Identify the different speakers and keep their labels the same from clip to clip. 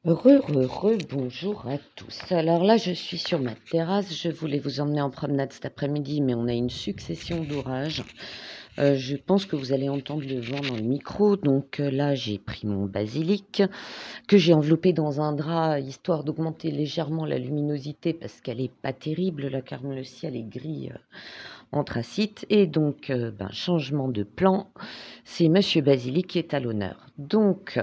Speaker 1: Bonjour à tous. Alors là, je suis sur ma terrasse. Je voulais vous emmener en promenade cet après-midi, mais on a une succession d'orages. Je pense que vous allez entendre le vent dans le micro. Donc là, j'ai pris mon basilic que j'ai enveloppé dans un drap, histoire d'augmenter légèrement la luminosité parce qu'elle est pas terrible là, car le ciel est gris anthracite. Et donc, changement de plan, c'est Monsieur Basilic qui est à l'honneur. Donc,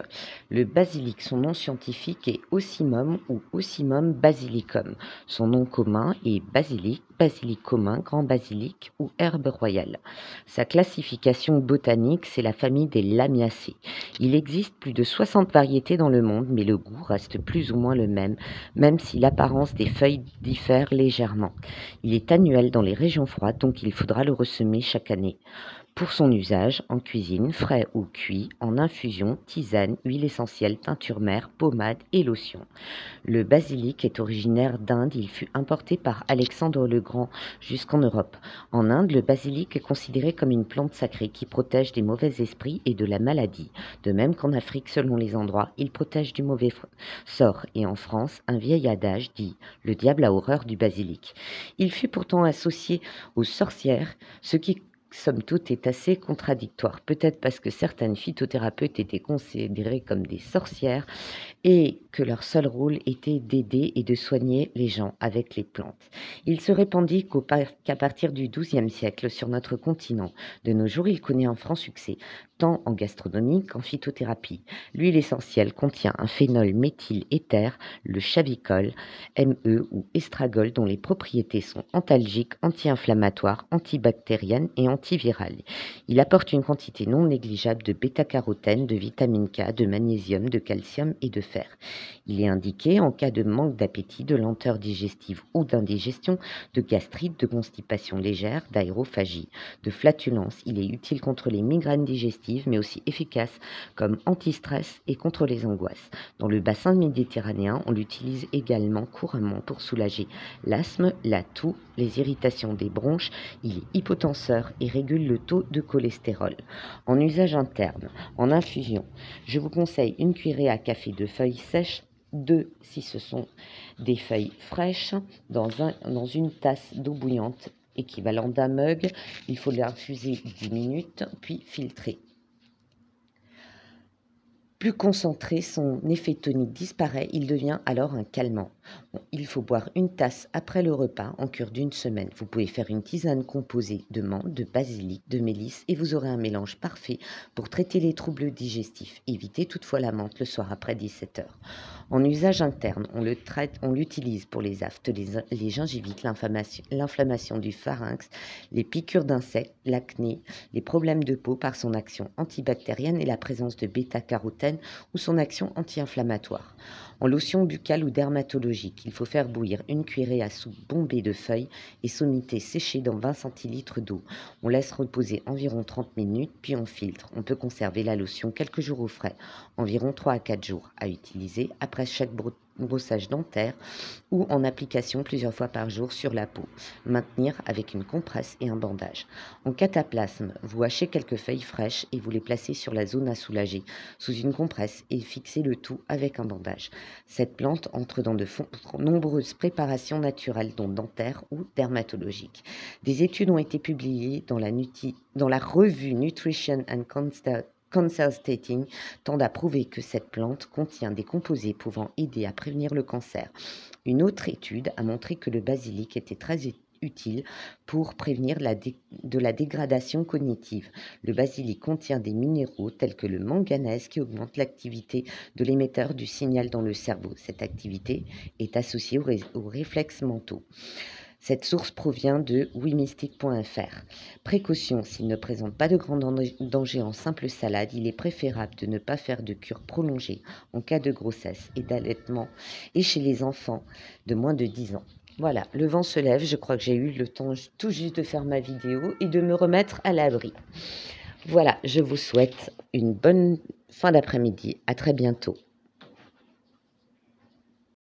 Speaker 1: le basilic, son nom scientifique est Ocimum ou Ocimum basilicum. Son nom commun est basilic, basilic commun, grand basilic ou herbe royale. Sa classification botanique, c'est la famille des Lamiacées. Il existe plus de 60 variétés dans le monde, mais le goût reste plus ou moins le même si l'apparence des feuilles diffère légèrement. Il est annuel dans les régions froides, donc il faudra le ressemer chaque année. Pour son usage, en cuisine, frais ou cuit, en infusion, tisane, huile essentielle, teinture mère, pommade et lotion. Le basilic est originaire d'Inde, il fut importé par Alexandre le Grand jusqu'en Europe. En Inde, le basilic est considéré comme une plante sacrée qui protège des mauvais esprits et de la maladie. De même qu'en Afrique, selon les endroits, il protège du mauvais sort. Et en France, un vieil adage dit « Le diable a horreur du basilic ». Il fut pourtant associé aux sorcières, ce qui somme toute est assez contradictoire. Peut-être parce que certaines phytothérapeutes étaient considérées comme des sorcières et que leur seul rôle était d'aider et de soigner les gens avec les plantes. Il se répandit qu'à partir du XIIe siècle sur notre continent. De nos jours, il connaît un franc succès, tant en gastronomie qu'en phytothérapie. L'huile essentielle contient un phénol méthyl-éther, le chavicol, ME ou estragol, dont les propriétés sont antalgiques, anti-inflammatoires, antibactériennes et antivirales. Il apporte une quantité non négligeable de bêta-carotène, de vitamine K, de magnésium, de calcium et de fer. Il est indiqué en cas de manque d'appétit, de lenteur digestive ou d'indigestion, de gastrite, de constipation légère, d'aérophagie, de flatulence. Il est utile contre les migraines digestives, mais aussi efficace comme anti-stress et contre les angoisses. Dans le bassin méditerranéen, on l'utilise également couramment pour soulager l'asthme, la toux, les irritations des bronches. Il est hypotenseur et régule le taux de cholestérol. En usage interne, en infusion, je vous conseille une cuillerée à café de feuilles sèches, 2 si ce sont des feuilles fraîches, dans une tasse d'eau bouillante équivalent d'un mug. Il faut l'infuser 10 minutes, puis filtrer. Plus concentré, son effet tonique disparaît, il devient alors un calmant. Il faut boire une tasse après le repas en cure d'1 semaine. Vous pouvez faire une tisane composée de menthe, de basilic, de mélisse et vous aurez un mélange parfait pour traiter les troubles digestifs. Évitez toutefois la menthe le soir après 17 heures. En usage interne, on l'utilise pour les aphtes, les gingivites, l'inflammation du pharynx, les piqûres d'insectes, l'acné, les problèmes de peau par son action antibactérienne et la présence de bêta-carotène ou son action anti-inflammatoire. En lotion buccale ou dermatologique, il faut faire bouillir une cuillerée à soupe bombée de feuilles et sommité séchée dans 20 centilitres d'eau. On laisse reposer environ 30 minutes, puis on filtre. On peut conserver la lotion quelques jours au frais, environ 3 à 4 jours, à utiliser après chaque brossage dentaire ou en application plusieurs fois par jour sur la peau. Maintenir avec une compresse et un bandage. En cataplasme, vous hachez quelques feuilles fraîches et vous les placez sur la zone à soulager sous une compresse et fixez le tout avec un bandage. Cette plante entre dans de nombreuses préparations naturelles, dont dentaires ou dermatologiques. Des études ont été publiées dans la revue Nutrition and Consulting tendent à prouver que cette plante contient des composés pouvant aider à prévenir le cancer. Une autre étude a montré que le basilic était très utile pour prévenir de la dégradation cognitive. Le basilic contient des minéraux tels que le manganèse qui augmente l'activité de l'émetteur du signal dans le cerveau. Cette activité est associée aux réflexes mentaux. Cette source provient de wimystic.fr. Précaution, s'il ne présente pas de grand danger en simple salade, il est préférable de ne pas faire de cure prolongée en cas de grossesse et d'allaitement et chez les enfants de moins de 10 ans. Voilà, le vent se lève, je crois que j'ai eu le temps tout juste de faire ma vidéo et de me remettre à l'abri. Voilà, je vous souhaite une bonne fin d'après-midi. À très bientôt.